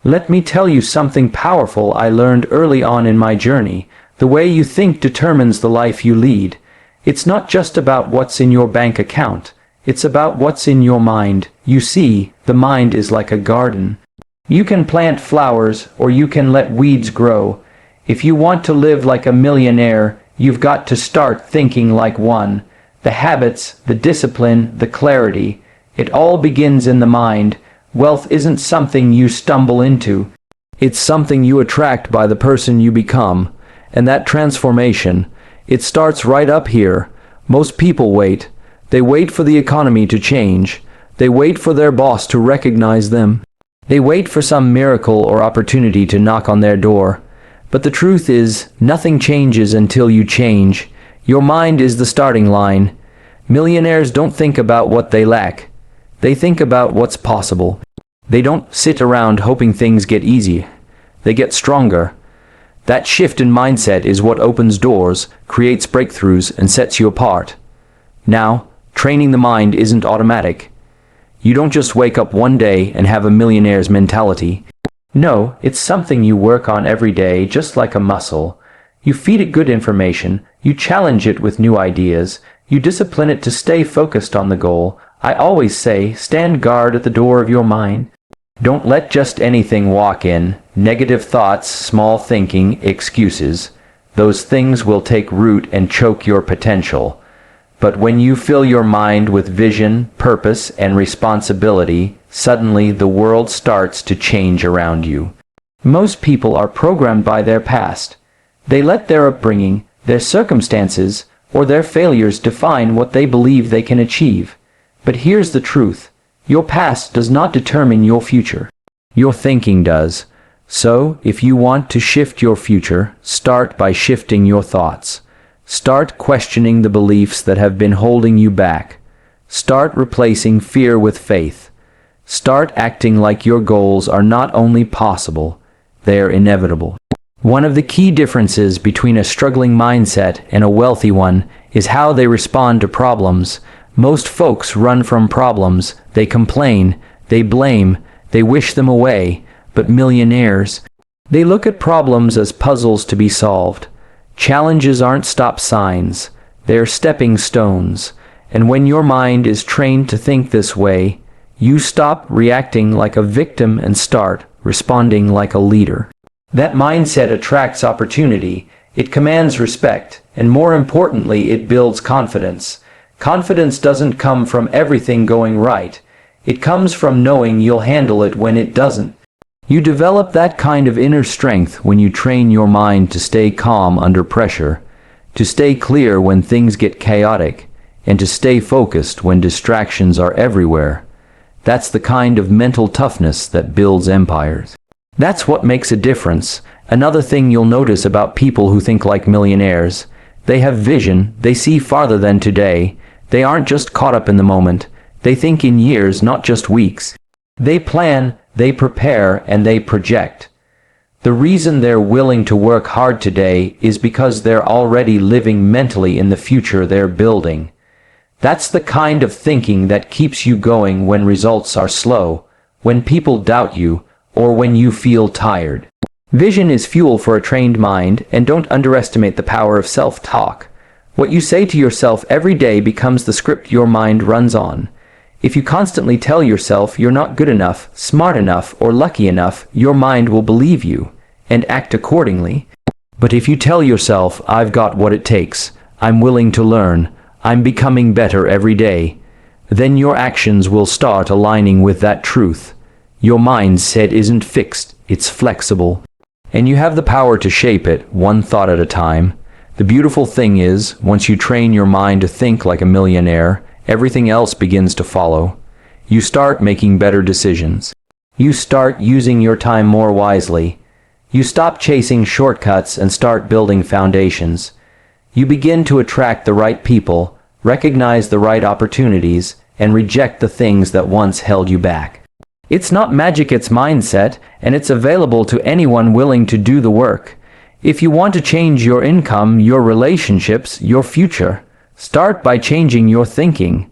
Let me tell you something powerful I learned early on in my journey. The way you think determines the life you lead. It's not just about what's in your bank account. It's about what's in your mind. You see, the mind is like a garden. You can plant flowers or you can let weeds grow. If you want to live like a millionaire, you've got to start thinking like one. The habits, the discipline, the clarity, it all begins in the mind. Wealth isn't something you stumble into. It's something you attract by the person you become. And that transformation, it starts right up here. Most people wait. They wait for the economy to change. They wait for their boss to recognize them. They wait for some miracle or opportunity to knock on their door. But the truth is, nothing changes until you change. Your mind is the starting line. Millionaires don't think about what they lack. They think about what's possible. They don't sit around hoping things get easy. They get stronger. That shift in mindset is what opens doors, creates breakthroughs, and sets you apart. Now, training the mind isn't automatic. You don't just wake up one day and have a millionaire's mentality. No, it's something you work on every day, just like a muscle. You feed it good information, you challenge it with new ideas, you discipline it to stay focused on the goal. I always say, stand guard at the door of your mind. Don't let just anything walk in. Negative thoughts, small thinking, excuses. Those things will take root and choke your potential. But when you fill your mind with vision, purpose, and responsibility, suddenly the world starts to change around you. Most people are programmed by their past. They let their upbringing, their circumstances, or their failures define what they believe they can achieve. But here's the truth. Your past does not determine your future. Your thinking does. So, if you want to shift your future, start by shifting your thoughts. Start questioning the beliefs that have been holding you back. Start replacing fear with faith. Start acting like your goals are not only possible, they are inevitable. One of the key differences between a struggling mindset and a wealthy one is how they respond to problems. Most folks run from problems. They complain, they blame, they wish them away. But millionaires, they look at problems as puzzles to be solved. Challenges aren't stop signs, they're stepping stones. And when your mind is trained to think this way, you stop reacting like a victim and start responding like a leader. That mindset attracts opportunity, it commands respect, and more importantly, it builds confidence. Confidence doesn't come from everything going right. It comes from knowing you'll handle it when it doesn't. You develop that kind of inner strength when you train your mind to stay calm under pressure, to stay clear when things get chaotic, and to stay focused when distractions are everywhere. That's the kind of mental toughness that builds empires. That's what makes a difference. Another thing you'll notice about people who think like millionaires, they have vision, they see farther than today. They aren't just caught up in the moment. They think in years, not just weeks. They plan, they prepare, and they project. The reason they're willing to work hard today is because they're already living mentally in the future they're building. That's the kind of thinking that keeps you going when results are slow, when people doubt you, or when you feel tired. Vision is fuel for a trained mind, and don't underestimate the power of self-talk. What you say to yourself every day becomes the script your mind runs on. If you constantly tell yourself you're not good enough, smart enough, or lucky enough, your mind will believe you and act accordingly. But if you tell yourself, I've got what it takes, I'm willing to learn, I'm becoming better every day, then your actions will start aligning with that truth. Your mindset isn't fixed, it's flexible. And you have the power to shape it, one thought at a time. The beautiful thing is, once you train your mind to think like a millionaire, everything else begins to follow. You start making better decisions. You start using your time more wisely. You stop chasing shortcuts and start building foundations. You begin to attract the right people, recognize the right opportunities, and reject the things that once held you back. It's not magic, it's mindset, and it's available to anyone willing to do the work. If you want to change your income, your relationships, your future, start by changing your thinking.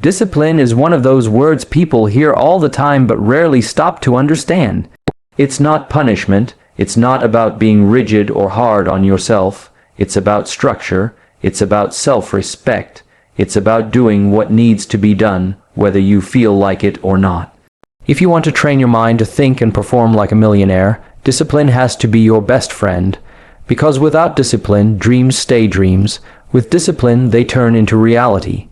Discipline is one of those words people hear all the time but rarely stop to understand. It's not punishment, it's not about being rigid or hard on yourself, it's about structure, it's about self-respect, it's about doing what needs to be done, whether you feel like it or not. If you want to train your mind to think and perform like a millionaire, discipline has to be your best friend. Because without discipline, dreams stay dreams. With discipline, they turn into reality.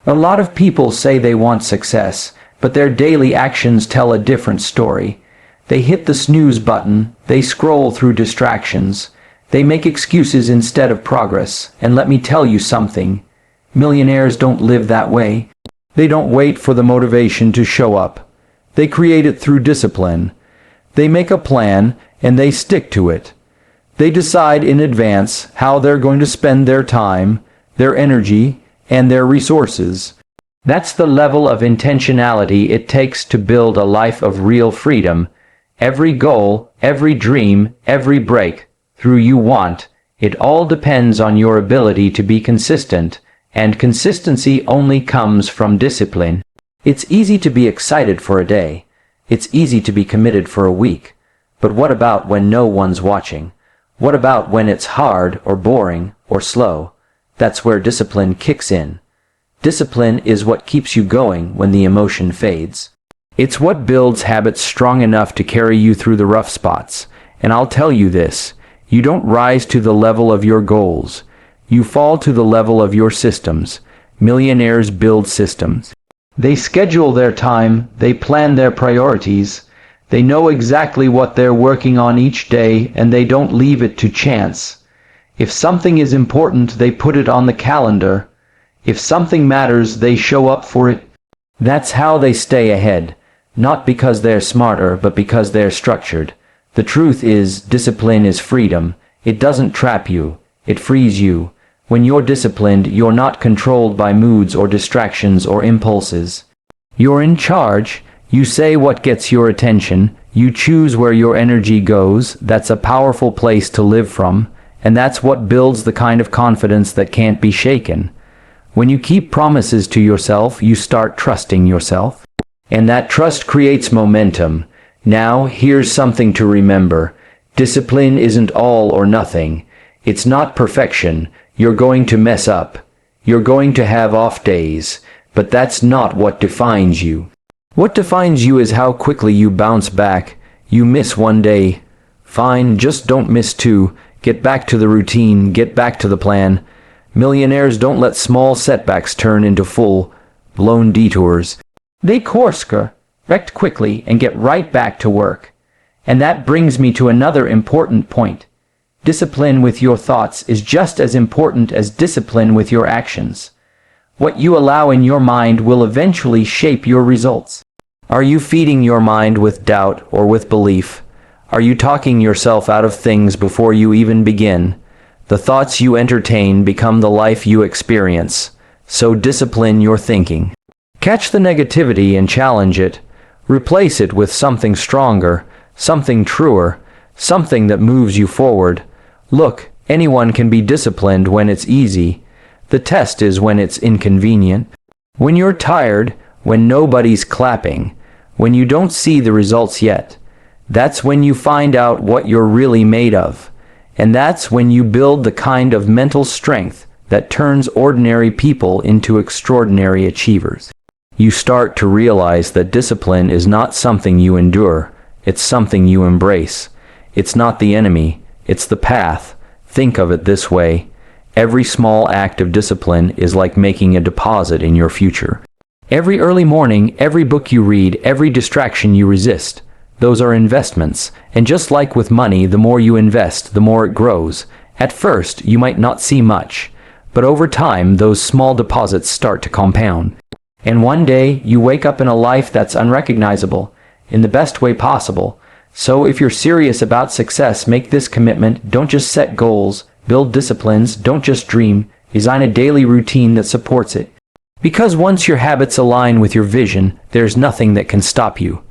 A lot of people say they want success, but their daily actions tell a different story. They hit the snooze button, they scroll through distractions, they make excuses instead of progress, and let me tell you something. Millionaires don't live that way. They don't wait for the motivation to show up. They create it through discipline. They make a plan, and they stick to it. They decide in advance how they're going to spend their time, their energy, and their resources. That's the level of intentionality it takes to build a life of real freedom. Every goal, every dream, every breakthrough you want, it all depends on your ability to be consistent, and consistency only comes from discipline. It's easy to be excited for a day. It's easy to be committed for a week. But what about when no one's watching? What about when it's hard or boring or slow? That's where discipline kicks in. Discipline is what keeps you going when the emotion fades. It's what builds habits strong enough to carry you through the rough spots. And I'll tell you this, you don't rise to the level of your goals. You fall to the level of your systems. Millionaires build systems. They schedule their time, they plan their priorities, they know exactly what they're working on each day, and they don't leave it to chance. If something is important, they put it on the calendar. If something matters, they show up for it. That's how they stay ahead, not because they're smarter, but because they're structured. The truth is, discipline is freedom. It doesn't trap you, it frees you. When you're disciplined, you're not controlled by moods or distractions or impulses. You're in charge. You say what gets your attention. You choose where your energy goes. That's a powerful place to live from. And that's what builds the kind of confidence that can't be shaken. When you keep promises to yourself, you start trusting yourself. And that trust creates momentum. Now, here's something to remember. Discipline isn't all or nothing. It's not perfection. You're going to mess up. You're going to have off days. But that's not what defines you. What defines you is how quickly you bounce back. You miss one day. Fine, just don't miss two. Get back to the routine. Get back to the plan. Millionaires don't let small setbacks turn into full-blown detours. They course-correct quickly and get right back to work. And that brings me to another important point. Discipline with your thoughts is just as important as discipline with your actions. What you allow in your mind will eventually shape your results. Are you feeding your mind with doubt or with belief? Are you talking yourself out of things before you even begin? The thoughts you entertain become the life you experience. So discipline your thinking. Catch the negativity and challenge it. Replace it with something stronger, something truer, something that moves you forward. Look, anyone can be disciplined when it's easy. The test is when it's inconvenient. When you're tired, when nobody's clapping, when you don't see the results yet. That's when you find out what you're really made of. And that's when you build the kind of mental strength that turns ordinary people into extraordinary achievers. You start to realize that discipline is not something you endure, it's something you embrace. It's not the enemy, it's the path. Think of it this way. Every small act of discipline is like making a deposit in your future. Every early morning, every book you read, every distraction you resist, those are investments. And just like with money, the more you invest, the more it grows. At first, you might not see much, but over time, those small deposits start to compound. And one day, you wake up in a life that's unrecognizable, in the best way possible. So if you're serious about success, make this commitment. Don't just set goals, build disciplines, don't just dream, design a daily routine that supports it. Because once your habits align with your vision, there's nothing that can stop you.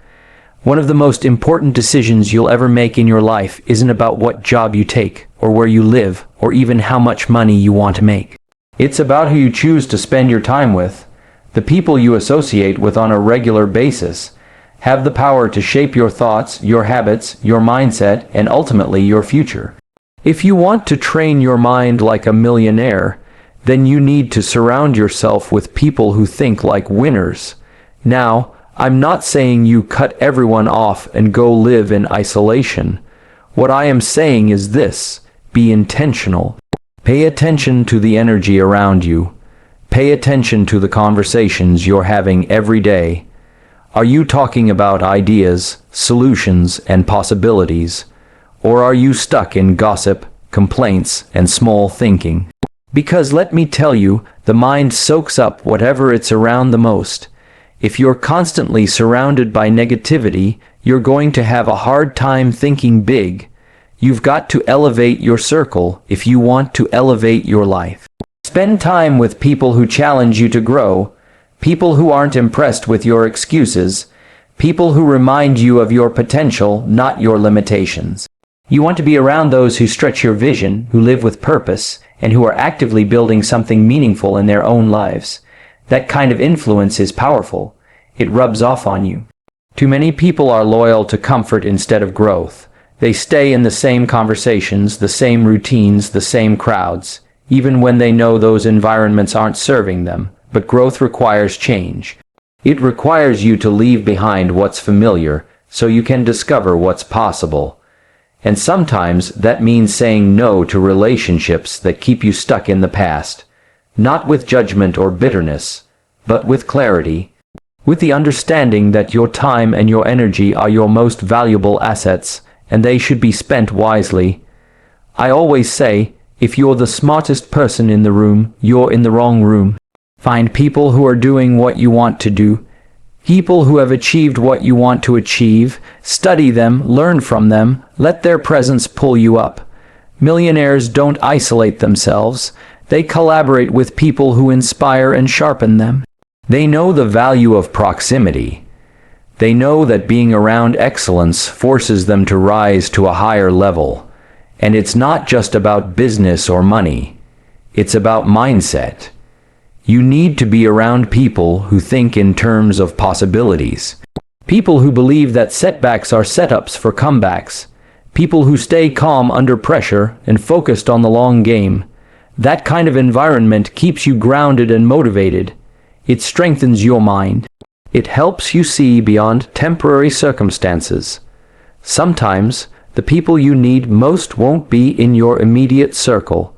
One of the most important decisions you'll ever make in your life isn't about what job you take, or where you live, or even how much money you want to make. It's about who you choose to spend your time with, the people you associate with on a regular basis, have the power to shape your thoughts, your habits, your mindset, and ultimately your future. If you want to train your mind like a millionaire, then you need to surround yourself with people who think like winners. Now, I'm not saying you cut everyone off and go live in isolation. What I am saying is this: be intentional. Pay attention to the energy around you. Pay attention to the conversations you're having every day. Are you talking about ideas, solutions, and possibilities? Or are you stuck in gossip, complaints, and small thinking? Because let me tell you, the mind soaks up whatever it's around the most. If you're constantly surrounded by negativity, you're going to have a hard time thinking big. You've got to elevate your circle if you want to elevate your life. Spend time with people who challenge you to grow, people who aren't impressed with your excuses, people who remind you of your potential, not your limitations. You want to be around those who stretch your vision, who live with purpose, and who are actively building something meaningful in their own lives. That kind of influence is powerful. It rubs off on you. Too many people are loyal to comfort instead of growth. They stay in the same conversations, the same routines, the same crowds, even when they know those environments aren't serving them. But growth requires change. It requires you to leave behind what's familiar so you can discover what's possible. And sometimes that means saying no to relationships that keep you stuck in the past, not with judgment or bitterness, but with clarity, with the understanding that your time and your energy are your most valuable assets, and they should be spent wisely. I always say, if you're the smartest person in the room, you're in the wrong room. Find people who are doing what you want to do, people who have achieved what you want to achieve. Study them, learn from them, let their presence pull you up. Millionaires don't isolate themselves. They collaborate with people who inspire and sharpen them. They know the value of proximity. They know that being around excellence forces them to rise to a higher level. And it's not just about business or money. It's about mindset. You need to be around people who think in terms of possibilities. People who believe that setbacks are setups for comebacks. People who stay calm under pressure and focused on the long game. That kind of environment keeps you grounded and motivated. It strengthens your mind. It helps you see beyond temporary circumstances. Sometimes, the people you need most won't be in your immediate circle.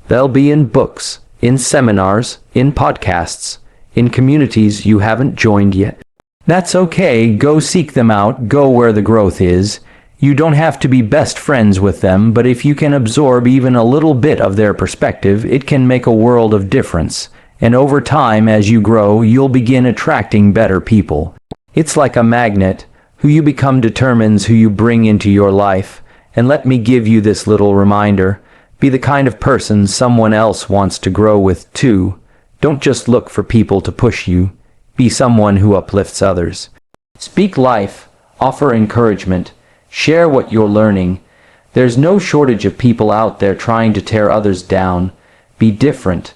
They'll be in books, in seminars, in podcasts, in communities you haven't joined yet. That's okay, go seek them out, go where the growth is. You don't have to be best friends with them, but if you can absorb even a little bit of their perspective, it can make a world of difference. And over time, as you grow, you'll begin attracting better people. It's like a magnet. Who you become determines who you bring into your life. And let me give you this little reminder. Be the kind of person someone else wants to grow with too. Don't just look for people to push you. Be someone who uplifts others. Speak life, offer encouragement, share what you're learning. There's no shortage of people out there trying to tear others down. Be different.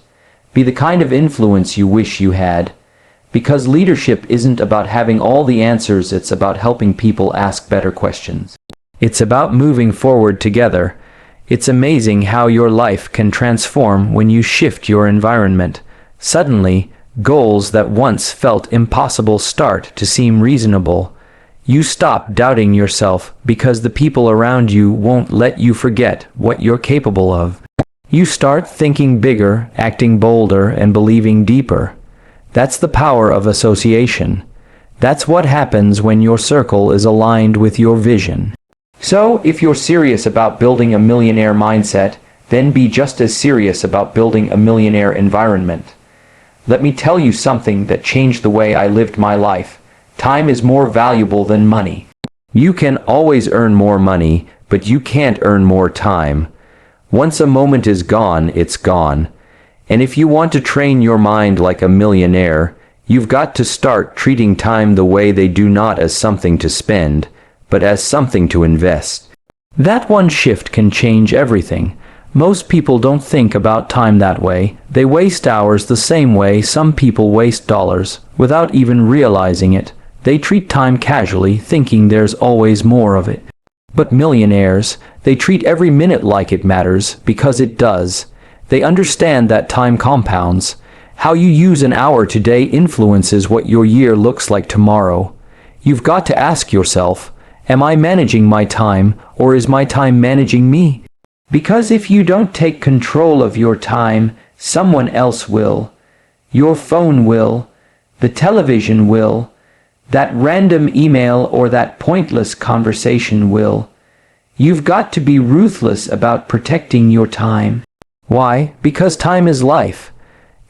Be the kind of influence you wish you had. Because leadership isn't about having all the answers, it's about helping people ask better questions. It's about moving forward together. It's amazing how your life can transform when you shift your environment. Suddenly, goals that once felt impossible start to seem reasonable. You stop doubting yourself because the people around you won't let you forget what you're capable of. You start thinking bigger, acting bolder, and believing deeper. That's the power of association. That's what happens when your circle is aligned with your vision. So, if you're serious about building a millionaire mindset, then be just as serious about building a millionaire environment. Let me tell you something that changed the way I lived my life. Time is more valuable than money. You can always earn more money, but you can't earn more time. Once a moment is gone, it's gone. And if you want to train your mind like a millionaire, you've got to start treating time the way they do, not as something to spend, but as something to invest. That one shift can change everything. Most people don't think about time that way. They waste hours the same way some people waste dollars, without even realizing it. They treat time casually, thinking there's always more of it. But millionaires, they treat every minute like it matters, because it does. They understand that time compounds. How you use an hour today influences what your year looks like tomorrow. You've got to ask yourself, am I managing my time, or is my time managing me? Because if you don't take control of your time, someone else will. Your phone will. The television will. That random email or that pointless conversation will. You've got to be ruthless about protecting your time. Why? Because time is life.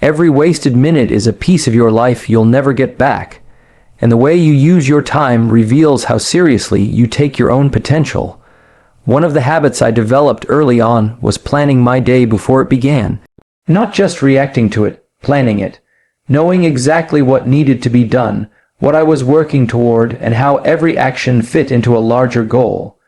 Every wasted minute is a piece of your life you'll never get back. And the way you use your time reveals how seriously you take your own potential. One of the habits I developed early on was planning my day before it began. Not just reacting to it, planning it. Knowing exactly what needed to be done, what I was working toward, and how every action fit into a larger goal.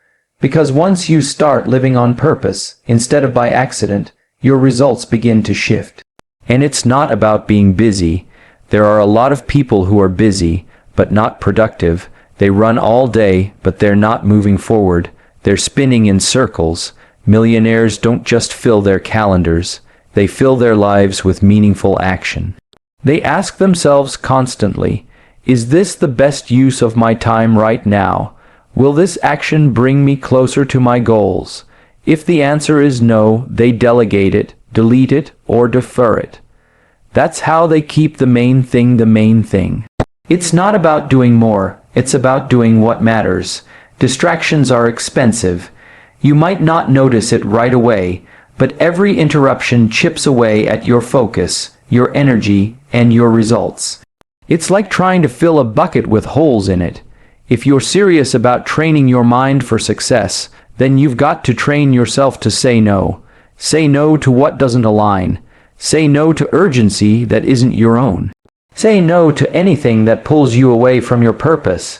Because once you start living on purpose, instead of by accident, your results begin to shift. And it's not about being busy. There are a lot of people who are busy, but not productive. They run all day, but they're not moving forward. They're spinning in circles. Millionaires don't just fill their calendars. They fill their lives with meaningful action. They ask themselves constantly, is this the best use of my time right now? Will this action bring me closer to my goals? If the answer is no, they delegate it, delete it, or defer it. That's how they keep the main thing the main thing. It's not about doing more, it's about doing what matters. Distractions are expensive. You might not notice it right away, but every interruption chips away at your focus, your energy, and your results. It's like trying to fill a bucket with holes in it. If you're serious about training your mind for success, then you've got to train yourself to say no. Say no to what doesn't align. Say no to urgency that isn't your own. Say no to anything that pulls you away from your purpose.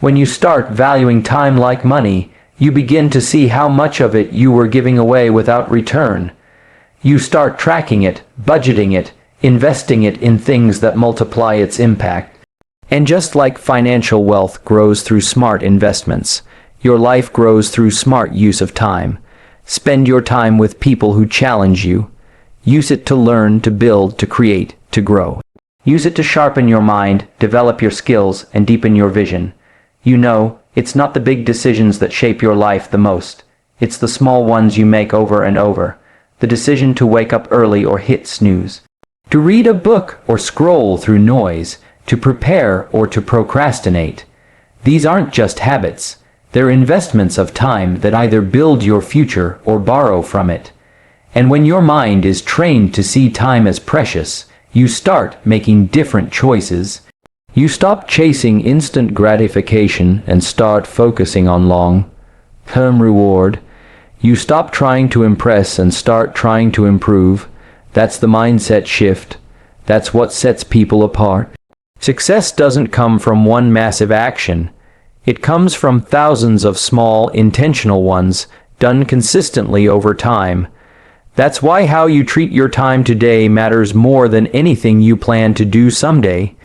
When you start valuing time like money, you begin to see how much of it you were giving away without return. You start tracking it, budgeting it, investing it in things that multiply its impact. And just like financial wealth grows through smart investments, your life grows through smart use of time. Spend your time with people who challenge you. Use it to learn, to build, to create, to grow. Use it to sharpen your mind, develop your skills, and deepen your vision. You know, it's not the big decisions that shape your life the most. It's the small ones you make over and over. The decision to wake up early or hit snooze. To read a book or scroll through noise. To prepare or to procrastinate. These aren't just habits. They're investments of time that either build your future or borrow from it. And when your mind is trained to see time as precious, you start making different choices. You stop chasing instant gratification and start focusing on long-term reward. You stop trying to impress and start trying to improve. That's the mindset shift. That's what sets people apart. Success doesn't come from one massive action. It comes from thousands of small, intentional ones, done consistently over time. That's why how you treat your time today matters more than anything you plan to do someday.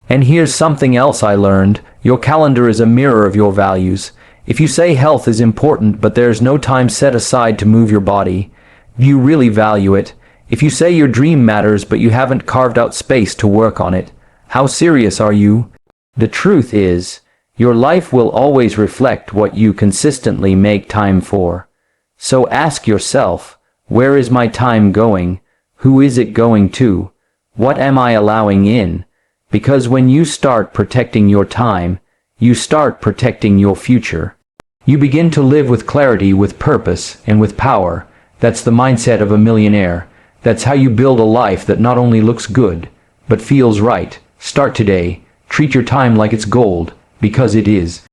And here's something else I learned. Your calendar is a mirror of your values. If you say health is important but there's no time set aside to move your body, do you really value it? If you say your dream matters but you haven't carved out space to work on it, how serious are you? The truth is, your life will always reflect what you consistently make time for. So ask yourself, where is my time going? Who is it going to? What am I allowing in? Because when you start protecting your time, you start protecting your future. You begin to live with clarity, with purpose, and with power. That's the mindset of a millionaire. That's how you build a life that not only looks good, but feels right. Start today. Treat your time like it's gold, because it is.